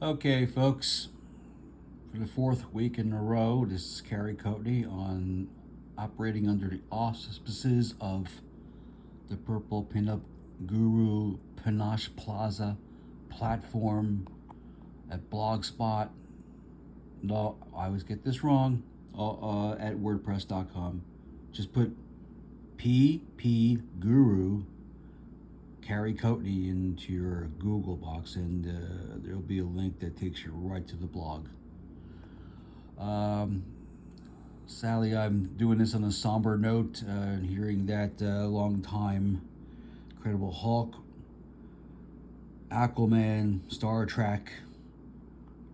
Okay, folks, for the fourth week in a row, this is Carrie Coatney on operating under the auspices of the Purple Pinup Guru Panache Plaza platform at Blogspot. No, I always get this wrong. At WordPress.com. Just put PP Guru Carrie Coatney into your Google box, and there'll be a link that takes you right to the blog. Sadly, I'm doing this on a somber note, and hearing that long time Incredible Hulk, Aquaman, Star Trek,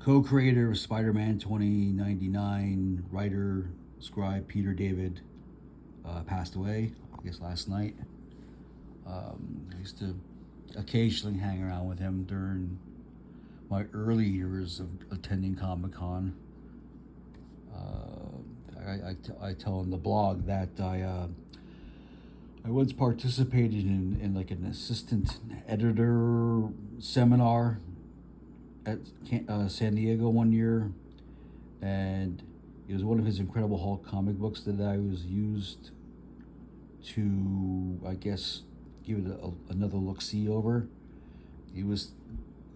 co-creator of Spider-Man 2099, writer, scribe Peter David passed away, I guess last night. I used to occasionally hang around with him during my early years of attending Comic-Con. I tell in the blog that I once participated in like an assistant editor seminar at San Diego one year, and it was one of his Incredible Hulk comic books that I was used to, I guess, give it another look-see over. It was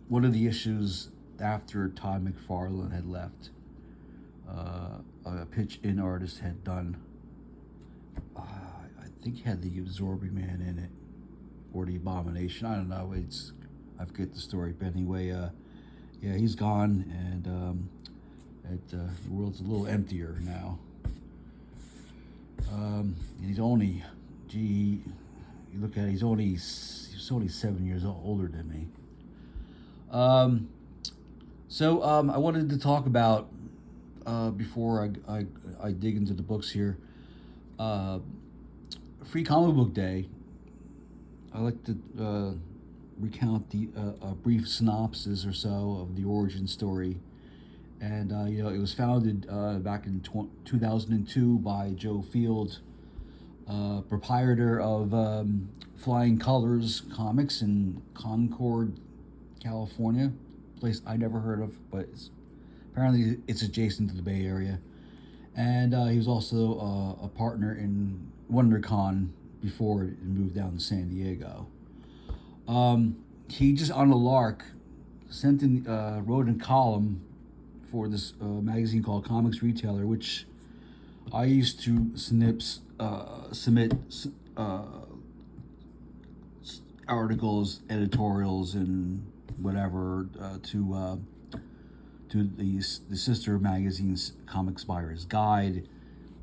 one of the issues after Todd McFarlane had left. A pitch-in artist had done, I think he had the Absorbing Man in it, or the Abomination. I don't know. I forget the story, but anyway, yeah, he's gone, and the world's a little emptier now. And he's only, you look at it, he's only 7 years older than me. So I wanted to talk about, before I dig into the books here, Free Comic Book Day. I like to recount a brief synopsis or so of the origin story. And it was founded back in 2002 by Joe Field, proprietor of Flying Colors Comics in Concord, California, place I never heard of, but apparently it's adjacent to the Bay Area. And he was also a partner in WonderCon before it moved down to San Diego. He just on a lark wrote a column for this magazine called Comics Retailer, which I used to submit articles, editorials, and whatever to the sister magazine's Comics Buyer's Guide.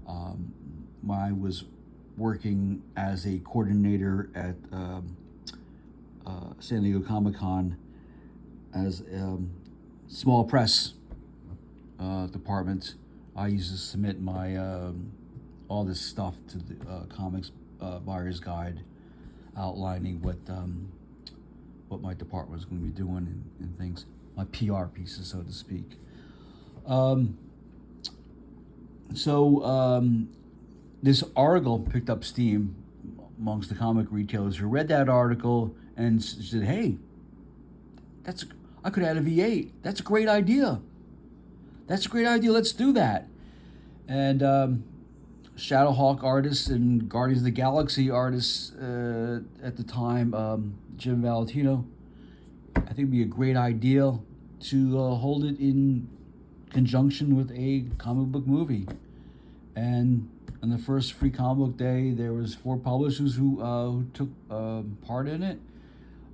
When I was working as a coordinator at San Diego Comic-Con as small press department, I used to submit my all this stuff to the Comics Buyer's Guide, outlining what my department was going to be doing and things, my PR pieces, so to speak. This article picked up steam amongst the comic retailers who read that article and said, "Hey, I could add a V8. That's a great idea. Let's do that." And Shadowhawk artists and Guardians of the Galaxy artists at the time, Jim Valentino, I think it'd be a great idea to hold it in conjunction with a comic book movie. And on the first Free Comic Book Day, there was 4 publishers who took part in it.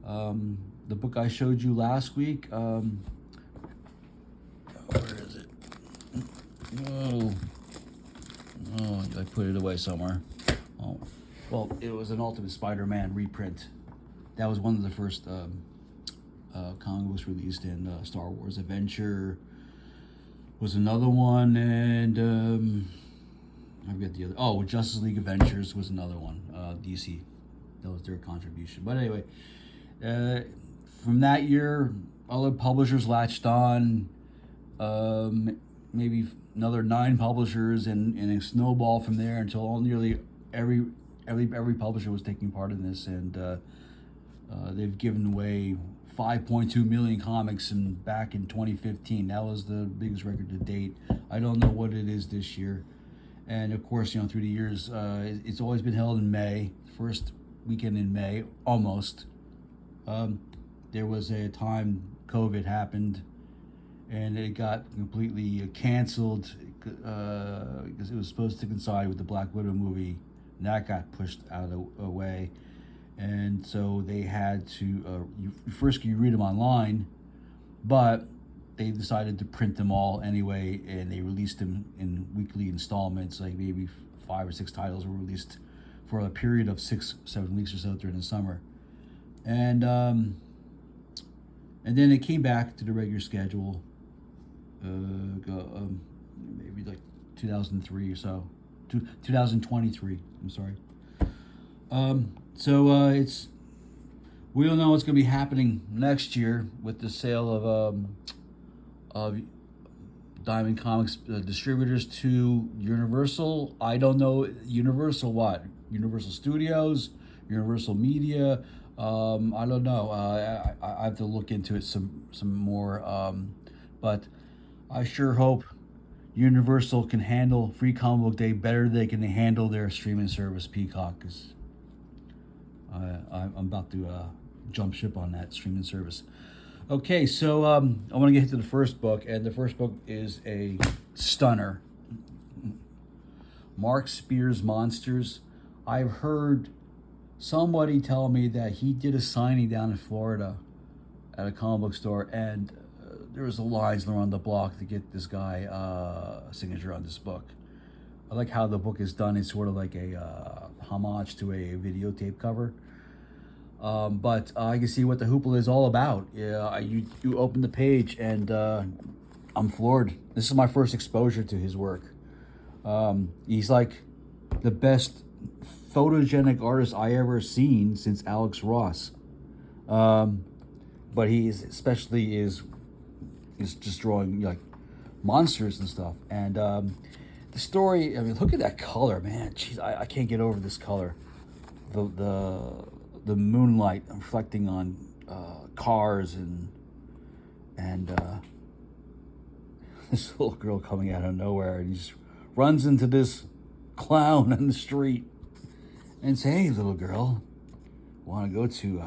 The book I showed you last week, where is it? Oh, I put it away somewhere. Oh, well, it was an Ultimate Spider-Man reprint. That was one of the first comic books released in Star Wars. Adventure was another one, and I forget the other. Oh, Justice League Adventures was another one. DC, that was their contribution. But anyway, from that year, other publishers latched on. Maybe another 9 publishers, and a snowball from there until nearly every publisher was taking part in this, and they've given away 5.2 million comics back in 2015. That was the biggest record to date. I don't know what it is this year. And of course, through the years, it's always been held in May, first weekend in May, almost. There was a time COVID happened, and it got completely canceled because it was supposed to coincide with the Black Widow movie, and that got pushed out of the way. And so they had to, you read them online, but they decided to print them all anyway, and they released them in weekly installments, like maybe 5 or 6 titles were released for a period of 6-7 weeks or so during the summer. And then it came back to the regular schedule, maybe like 2003 or so, 2023, I'm sorry. So we don't know what's going to be happening next year with the sale of Diamond Comics distributors to Universal. I don't know Universal what? Universal Studios, Universal Media. I don't know. I have to look into it some more. But I sure hope Universal can handle Free Comic Book Day better than they can handle their streaming service Peacock. 'Cause I'm about to jump ship on that streaming service. Okay, so I want to get into the first book, and the first book is a stunner. Mark Spears Monsters. I've heard somebody tell me that he did a signing down in Florida at a comic book store, and there was lines around the block to get this guy a signature on this book. I like how the book is done. It's sort of like a homage to a videotape cover. But I can see what the hoopla is all about. Yeah, you open the page, and I'm floored. This is my first exposure to his work. He's like the best photogenic artist I ever seen since Alex Ross. But he especially is just drawing like monsters and stuff. And the story, I mean, look at that color, man. Jeez, I can't get over this color. The moonlight reflecting on cars and this little girl coming out of nowhere, and he just runs into this clown in the street and says, "Hey, little girl, want to go to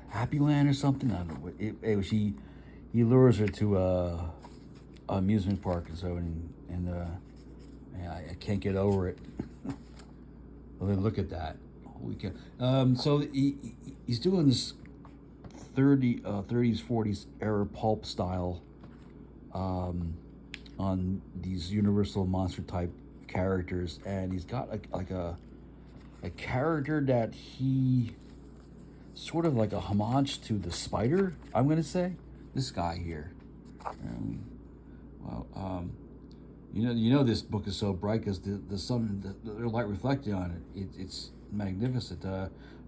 Happy Land or something?" I don't know. He lures her to a amusement park and so, and I can't get over it. Well, then look at that. Holy cow. So he's doing this 30s, 40s era pulp style on these Universal monster type characters, and he's got like a character that he sort of like a homage to the Spider, I'm gonna say. This guy here. You know this book is so bright because the sun, the light reflecting on it. It's magnificent.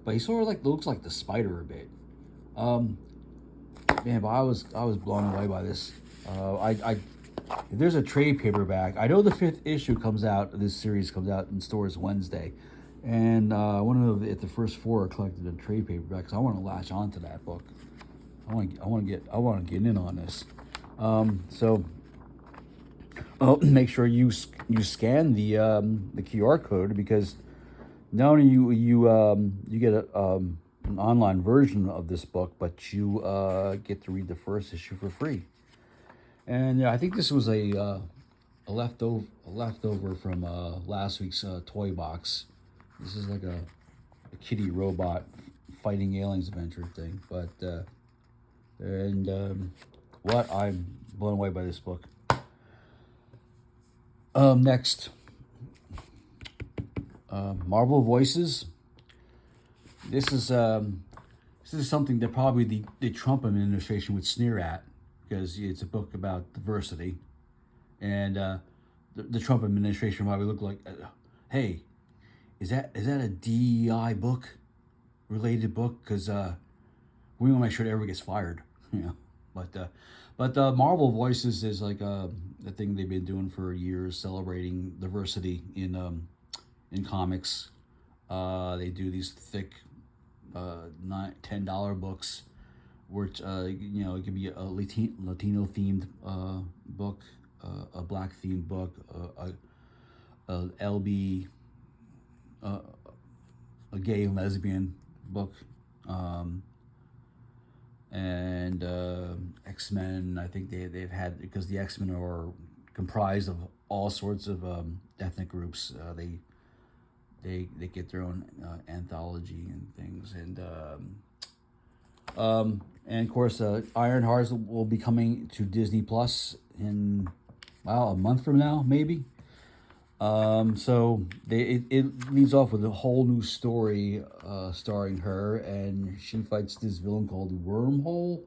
But he sort of like looks like the Spider a bit. Man, but I was blown away by this. If there's a trade paperback, I know the 5th issue comes out. This series comes out in stores Wednesday, and I want to know if the first 4 are collected in trade paperback. Because I want to latch onto that book. I want to get in on this. So. Make sure you scan the QR code, because not only you get an online version of this book, but you get to read the first issue for free. And I think this was a leftover from last week's toy box. This is like a kitty robot fighting aliens adventure thing. But what I'm blown away by this book. Next, Marvel Voices. This is something that probably the Trump administration would sneer at, because it's a book about diversity, and the Trump administration probably look like, hey, is that a DEI book, related book? Because we want to make sure that everyone gets fired, But Marvel Voices is like a thing they've been doing for years, celebrating diversity in comics. They do these thick $10 books, which it could be a Latino themed book, a black themed book, a LB, a gay and lesbian book, and X-Men. I think they've had, because the X-Men are comprised of all sorts of ethnic groups. They get their own anthology and things, and of course Iron Hearts will be coming to Disney Plus in a month from now, maybe. So it leads off with a whole new story starring her, and she fights this villain called Wormhole.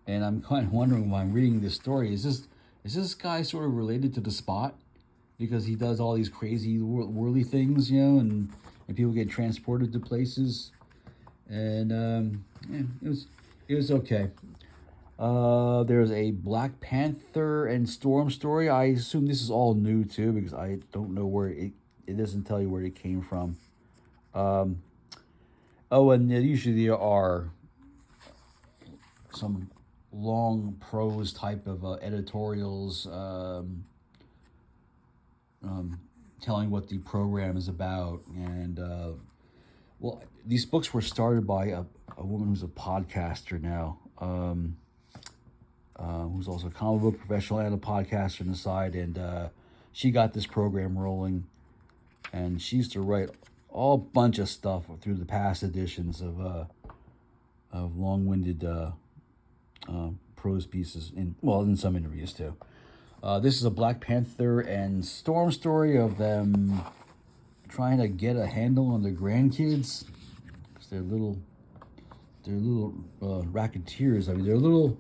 And I'm kind of wondering, while I'm reading this story, is this guy sort of related to the Spot? Because he does all these crazy whirly things, and people get transported to places, and it was okay. There's a Black Panther and Storm story. I assume this is all new too, because I don't know where it doesn't tell you where it came from. And usually there are some long prose type of editorials telling what the program is about. And these books were started by a woman who's a podcaster now, who's also a comic book professional and a podcaster on the side, and she got this program rolling, and she used to write all bunch of stuff through the past editions of long-winded prose pieces, in some interviews too. This is a Black Panther and Storm story of them trying to get a handle on their grandkids, because they're little racketeers. I mean, they're little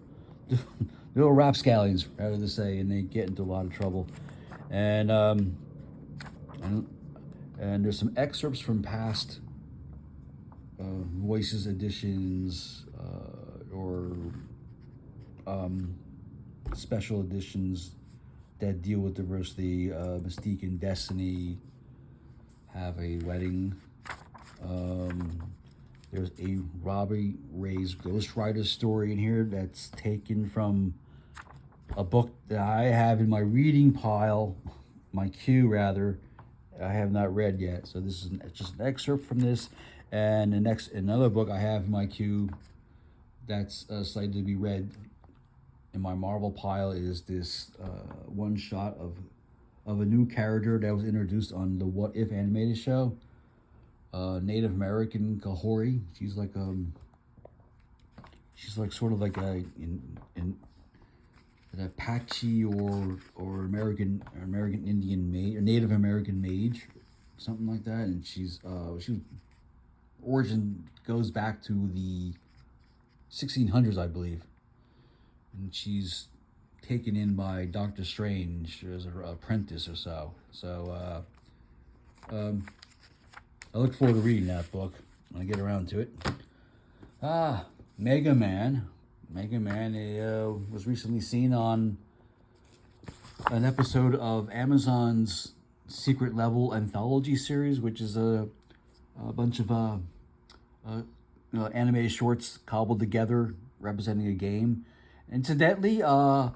rapscallions, rather to say, and they get into a lot of trouble. And there's some excerpts from past Voices editions or special editions that deal with diversity. Mystique and Destiny have a wedding. There's a Robbie Ray's Ghost Rider story in here that's taken from a book that I have in my reading pile, my queue rather, I have not read yet. So this is just an excerpt from this. And another book I have in my queue that's slated to be read in my Marvel pile is this one shot of a new character that was introduced on the What If animated show. Native American Kahori. She's like sort of like an Apache or American Indian mage, or Native American mage, something like that. And she origin goes back to the 1600s, I believe. And she's taken in by Doctor Strange as an apprentice or so. So I look forward to reading that book when I get around to it. Megaman. Megaman was recently seen on an episode of Amazon's Secret Level anthology series, which is a bunch of animated shorts cobbled together representing a game. Incidentally, a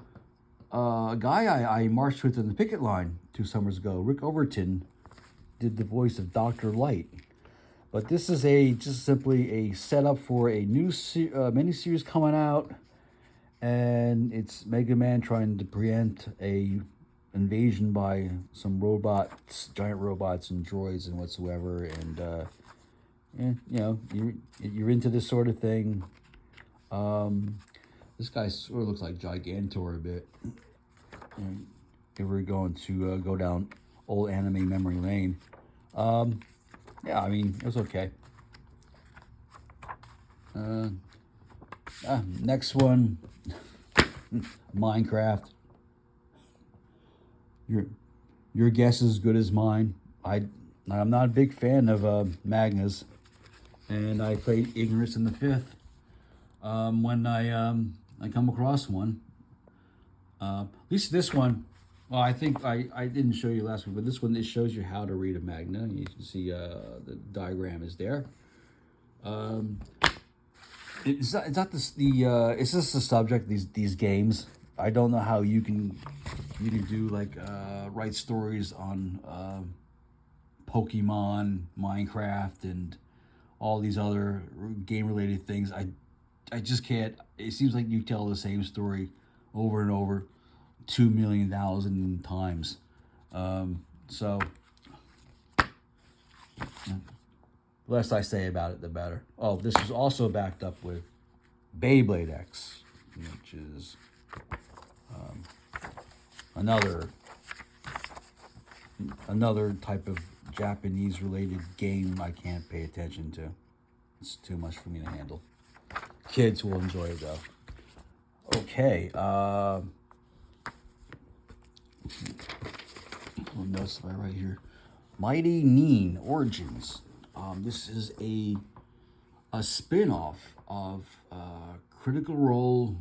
guy I marched with in the picket line 2 summers ago, Rick Overton, did the voice of Dr. Light. But this is just simply a setup for a new miniseries coming out, and it's Mega Man trying to preempt a invasion by some robots, giant robots and droids and whatsoever. And you're into this sort of thing. This guy sort of looks like Gigantor a bit. And if we're going to go down old anime memory lane. I mean, it was okay. Next one, Minecraft. Your guess is as good as mine. I'm not a big fan of Magnus, and I played Ignorance in the Fifth when I come across one. At least this one. Well, I think I didn't show you last week, but this one, it shows you how to read a magna. You can see the diagram is there. Um, it's not this the it's just the subject these games. I don't know how you can do like write stories on Pokemon, Minecraft, and all these other game related things. I just can't. It seems like you tell the same story over and over, 2,000,000 times. So the less I say about it, the better. Oh, this is also backed up with Beyblade X, which is another type of Japanese related game I can't pay attention to. It's too much for me to handle. Kids will enjoy it though. Okay. Little notes right here. Mighty Nein Origins. This is a spin-off of Critical Role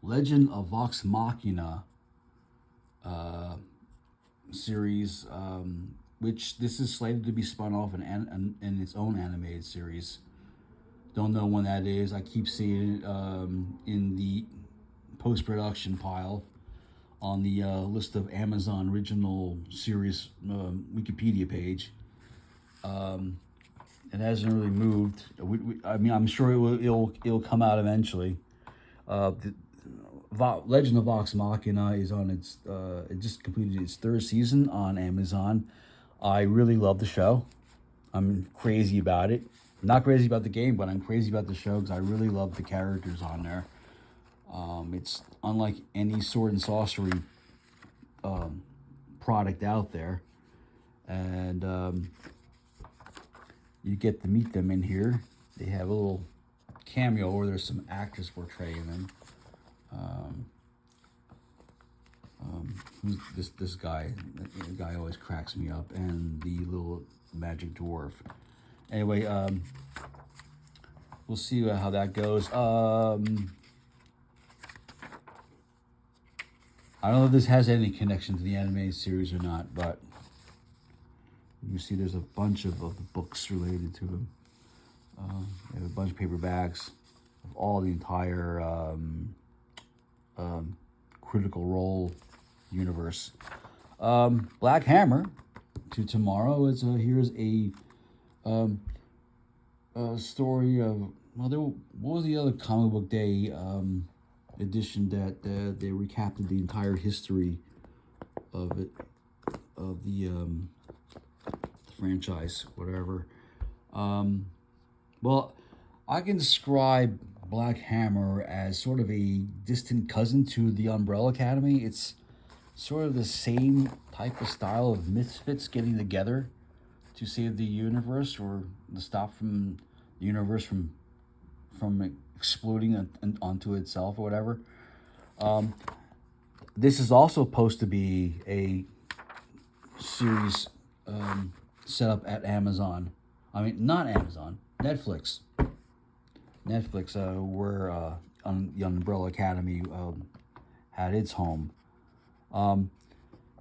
Legend of Vox Machina series, which this is slated to be spun off in its own animated series. Don't know when that is. I keep seeing it in the post-production pile on the list of Amazon original series Wikipedia page. It hasn't really moved. I mean, I'm sure it'll come out eventually. Legend of Vox Machina is on its. It just completed its third season on Amazon. I really love the show. I'm crazy about it. Not crazy about the game, but I'm crazy about the show because I really love the characters on there. It's unlike any sword and sorcery product out there, and you get to meet them in here. They have a little cameo where there's some actors portraying them. This guy? The guy always cracks me up, and the little magic dwarf. Anyway, we'll see how that goes. I don't know if this has any connection to the anime series or not, but you see there's a bunch of books related to him. They have a bunch of paperbacks of all the entire Critical Role universe. Black Hammer to tomorrow is here's a story of what was the other comic book day edition that they recapped the entire history of it, of the franchise, whatever. Well, I can describe Black Hammer as sort of a distant cousin to the Umbrella Academy. It's sort of the same type of style of misfits getting together to save the universe or to stop from the universe from exploding onto itself or whatever. This is also supposed to be a series set up at Amazon. I mean, not Amazon, Netflix. Netflix, where the Umbrella Academy had its home.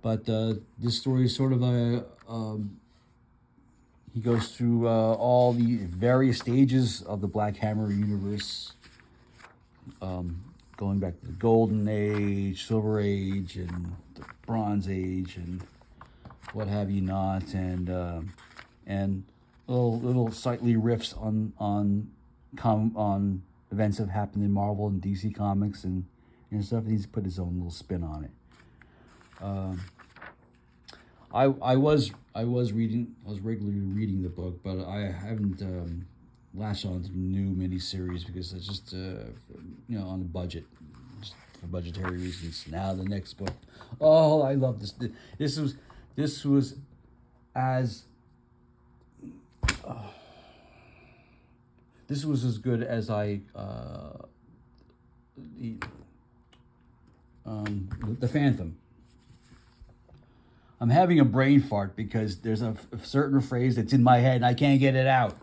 But this story is sort of a... he goes through all the various stages of the Black Hammer universe, going back to the Golden Age, Silver Age, and the Bronze Age, and what have you not, and little slightly riffs on events that have happened in Marvel and DC Comics and stuff. He's put his own little spin on it. I was regularly reading the book, but I haven't latched on to the new miniseries because it's just on a budget, just for budgetary reasons. Now the next book, oh, I love this. This was as this was as good as the Phantom. I'm having a brain fart because there's a certain phrase that's in my head and I can't get it out.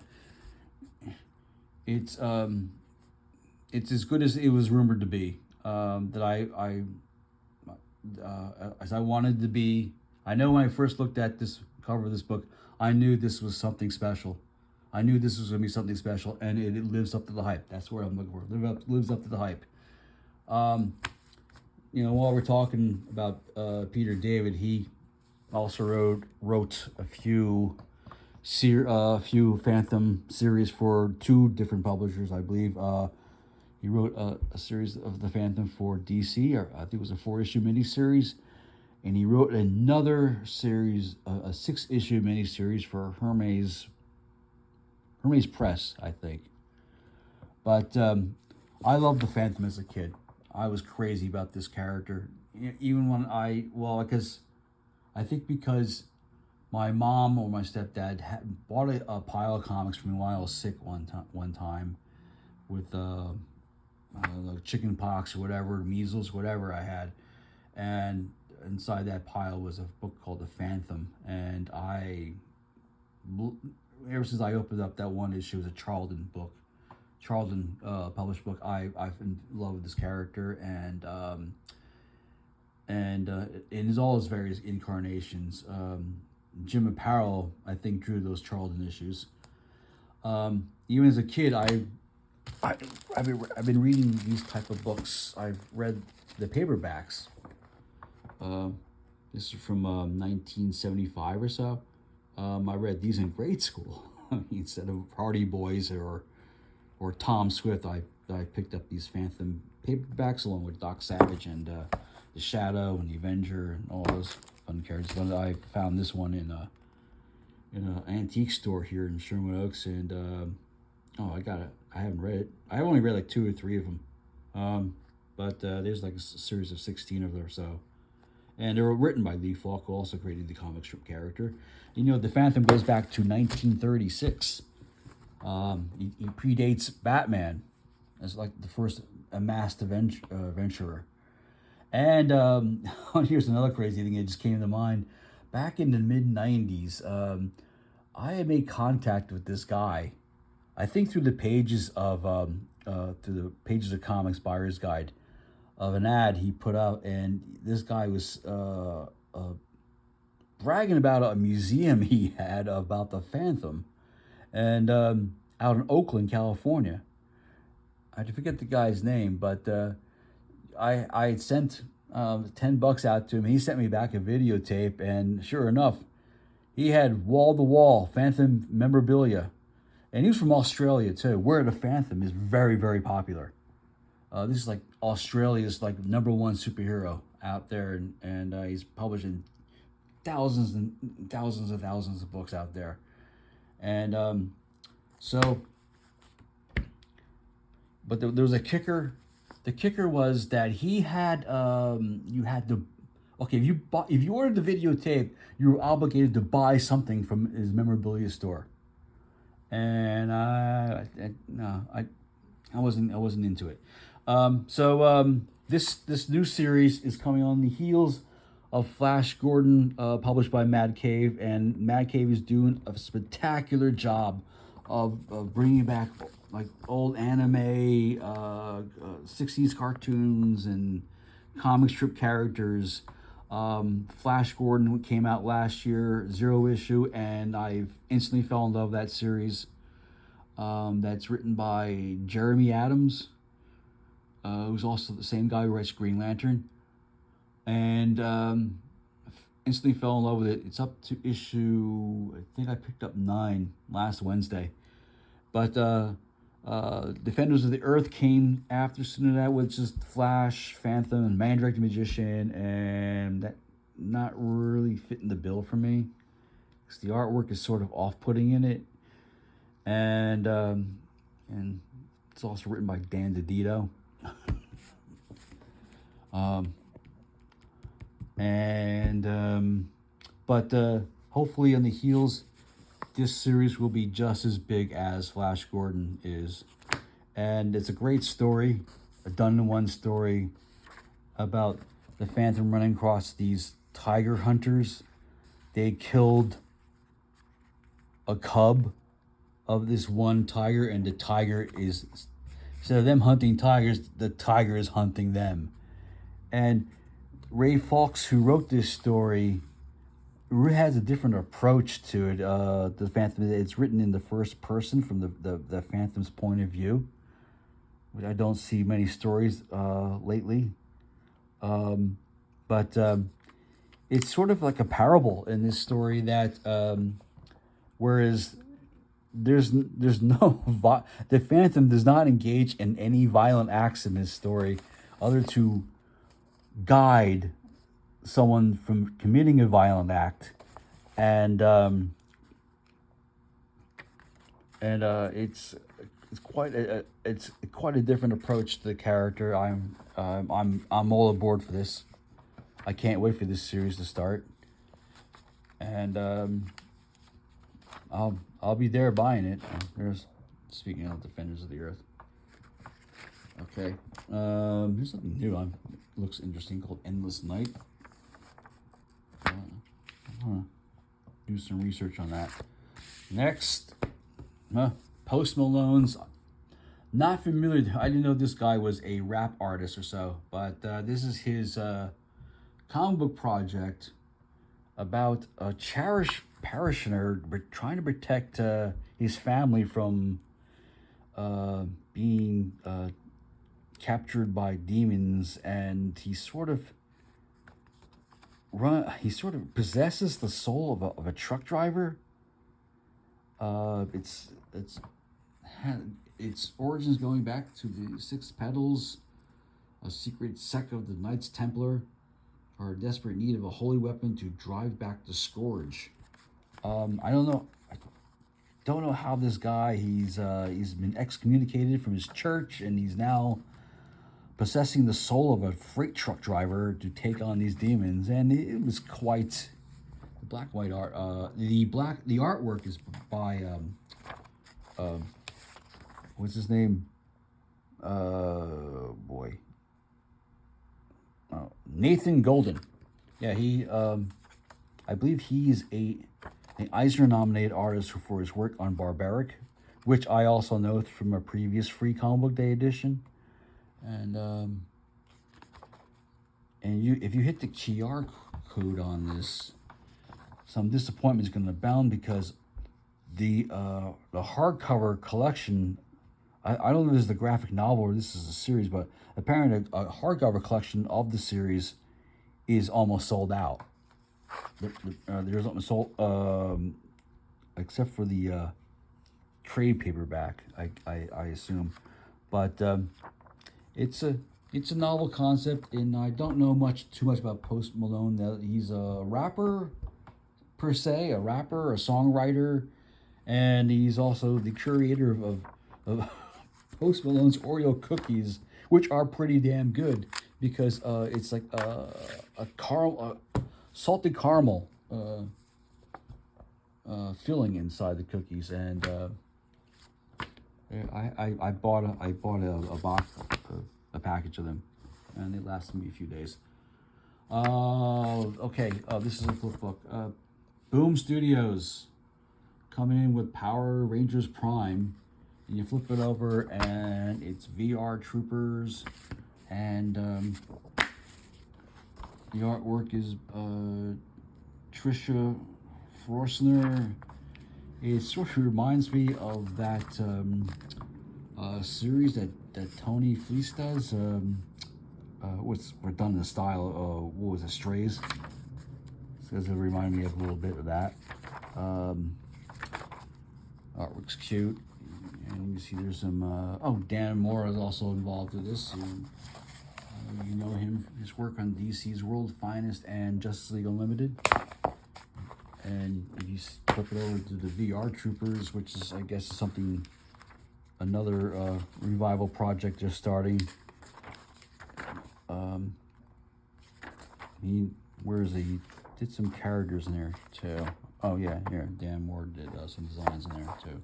It's as good as it was rumored to be. As I wanted to be. I know when I first looked at this cover of this book, I knew this was something special. I knew this was going to be something special, and it lives up to the hype. That's what I'm looking for. Lives up to the hype. While we're talking about Peter David, he also wrote a few Phantom series for two different publishers, I believe. He wrote a series of the Phantom for DC, or I think it was a 4-issue miniseries, and he wrote another series, a 6-issue miniseries for Hermes Press, I think. But I loved the Phantom as a kid. I was crazy about this character, even when because my mom or my stepdad bought a pile of comics for me while I was sick one time with chicken pox or whatever, measles, whatever I had. And inside that pile was a book called The Phantom. And ever since I opened up that one issue, it was a Charlton published book. I've been in love with this character, and in all his various incarnations. Jim Apparel, I think, drew those Charlton issues. Even as a kid, I've been reading these type of books. I've read the paperbacks. This is from 1975 or so. I read these in grade school. Instead of Hardy Boys or Tom Swift, I picked up these Phantom paperbacks along with Doc Savage and the Shadow and the Avenger and all those fun characters. But I found this one in an antique store here in Sherman Oaks, and I got it. I haven't read it. I only read like 2 or 3 of them, but there's like a series of 16 of them or so, and they were written by Lee Falk, who also created the comic strip character. The Phantom goes back to 1936. He predates Batman as like the first masked adventurer. And here's another crazy thing that just came to mind. Back in the mid-90s, I had made contact with this guy, I think through the pages of Comics Buyer's Guide, of an ad he put out, and this guy was bragging about a museum he had about the Phantom, and out in Oakland, California. I forget the guy's name, but I had sent $10 out to him. He sent me back a videotape, and sure enough, he had wall-to-wall Phantom memorabilia. And he was from Australia, too, where the Phantom is very, very popular. This is like Australia's like #1 superhero out there, and he's publishing thousands and thousands and thousands of books out there. And but there was a kicker. The kicker was that he had you had to, okay, if you ordered the videotape, you were obligated to buy something from his memorabilia store. And I wasn't into it. This new series is coming on the heels of Flash Gordon, published by Mad Cave, and Mad Cave is doing a spectacular job of bringing back like old anime, 60s cartoons and comic strip characters. Flash Gordon came out last year, 0 issue, and I instantly fell in love with that series. That's written by Jeremy Adams, who's also the same guy who writes Green Lantern, and instantly fell in love with it. It's up to issue, I think I picked up 9 last Wednesday, but Defenders of the Earth came after soon that, which is Flash, Phantom, and Mandrake the Magician, and that not really fitting the bill for me because the artwork is sort of off-putting in it, and it's also written by Dan DiDio. But hopefully on the heels, this series will be just as big as Flash Gordon is. And it's a great story, a done-in-one story about the Phantom running across these tiger hunters. They killed a cub of this one tiger, and the tiger is, instead of them hunting tigers, the tiger is hunting them. And Ray Fawkes, who wrote this story, has a different approach to it. The Phantom, it's written in the first person from the Phantom's point of view, which I don't see many stories lately. But it's sort of like a parable in this story that whereas there's no the Phantom does not engage in any violent acts in this story, other to guide someone from committing a violent act, and it's quite a different approach to the character. I'm all aboard for this. I can't wait for this series to start, and I'll be there buying it. There's speaking of Defenders of the Earth. Okay, here's something new. Looks interesting, called Endless Night. Do some research on that. Next, Post Malone's. Not familiar. I didn't know this guy was a rap artist or so, but this is his comic book project about a cherished parishioner trying to protect his family from being captured by demons, and he sort of possesses the soul of a truck driver. Its origins going back to the Six Petals, a secret sect of the Knights Templar, are in desperate need of a holy weapon to drive back the scourge. I don't know how this guy, he's been excommunicated from his church, and he's now possessing the soul of a freight truck driver to take on these demons. And it was quite the black white art. The artwork is by what's his name? Nathan Golden. Yeah, he I believe he's an Eisner nominated artist for his work on Barbaric, which I also know from a previous free comic book day edition. And if you hit the QR code on this, some disappointment is going to abound, because the hardcover collection, I don't know if this is the graphic novel or this is a series, but apparently a hardcover collection of the series is almost sold out. There's something sold, except for the trade paperback, I assume. But it's a novel concept, and I don't know too much about Post Malone. He's a rapper per se, a songwriter, and he's also the curator of Post Malone's Oreo cookies, which are pretty damn good, because it's like a salted caramel filling inside the cookies, and I bought a box, a package of them, and it lasted me a few days. Okay, this is a flip book. Boom Studios coming in with Power Rangers Prime, and you flip it over, and it's VR Troopers, and the artwork is Tricia Forstner. It sort of reminds me of that series that Tony Fleece does. We're done in the style of, what was it, Strays? So it reminded me of a little bit of that. Artwork's cute. And you see there's some, Dan Moore is also involved with this. You know him, his work on DC's World's Finest and Justice League Unlimited. And if you flip it over to the VR Troopers, which is, I guess, something, another revival project they're starting. He did some characters in there too. Oh yeah, here, Dan Moore did some designs in there too.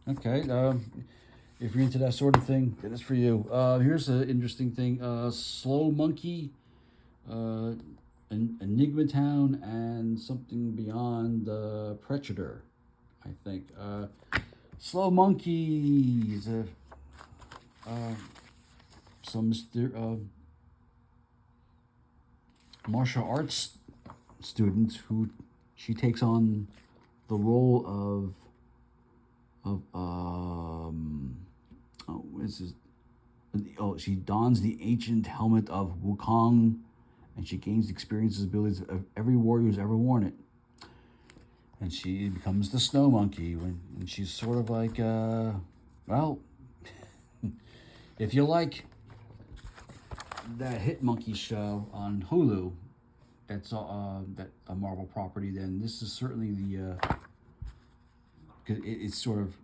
Okay, if you're into that sort of thing, it is for you. Here's an interesting thing. Slow Monkey, Enigma Town, and something beyond Predator, I think. Slow Monkey is some martial arts student who she takes on the role of oh, this is oh, she dons the ancient helmet of Wukong, and she gains the experiences and abilities of every warrior who's ever worn it. And she becomes the snow monkey and she's sort of like well, if you like that hit monkey show on Hulu, that's that a Marvel property, then this is certainly the because it's sort of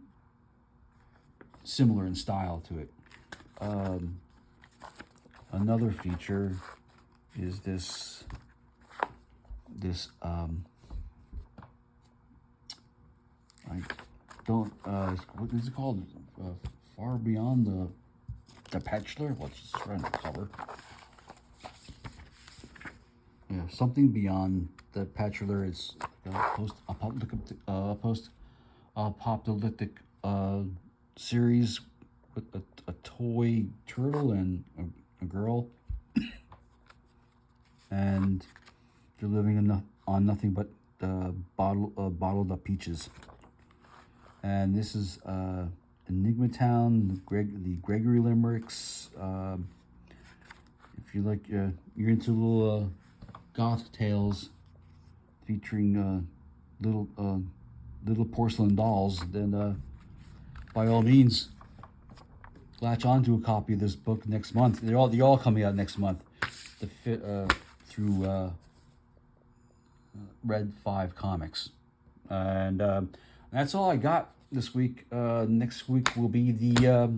similar in style to it. Another feature is this I don't what is it called? Far Beyond the Bachelor. Let's just run the cover. Yeah, something beyond the Bachelor. It's post-apocalyptic series with a toy turtle and a girl, and they're living on nothing but bottled up peaches. And this is Enigma Town, the Gregory limericks. If you like, you're into little goth tales featuring little porcelain dolls, then by all means, latch onto a copy of this book next month. They're all coming out next month, through Red 5 Comics, and that's all I got this week. Next week will be the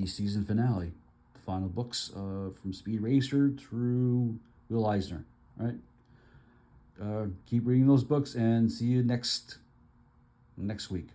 season finale, the final books from Speed Racer through Will Eisner. Right. Keep reading those books and see you next week.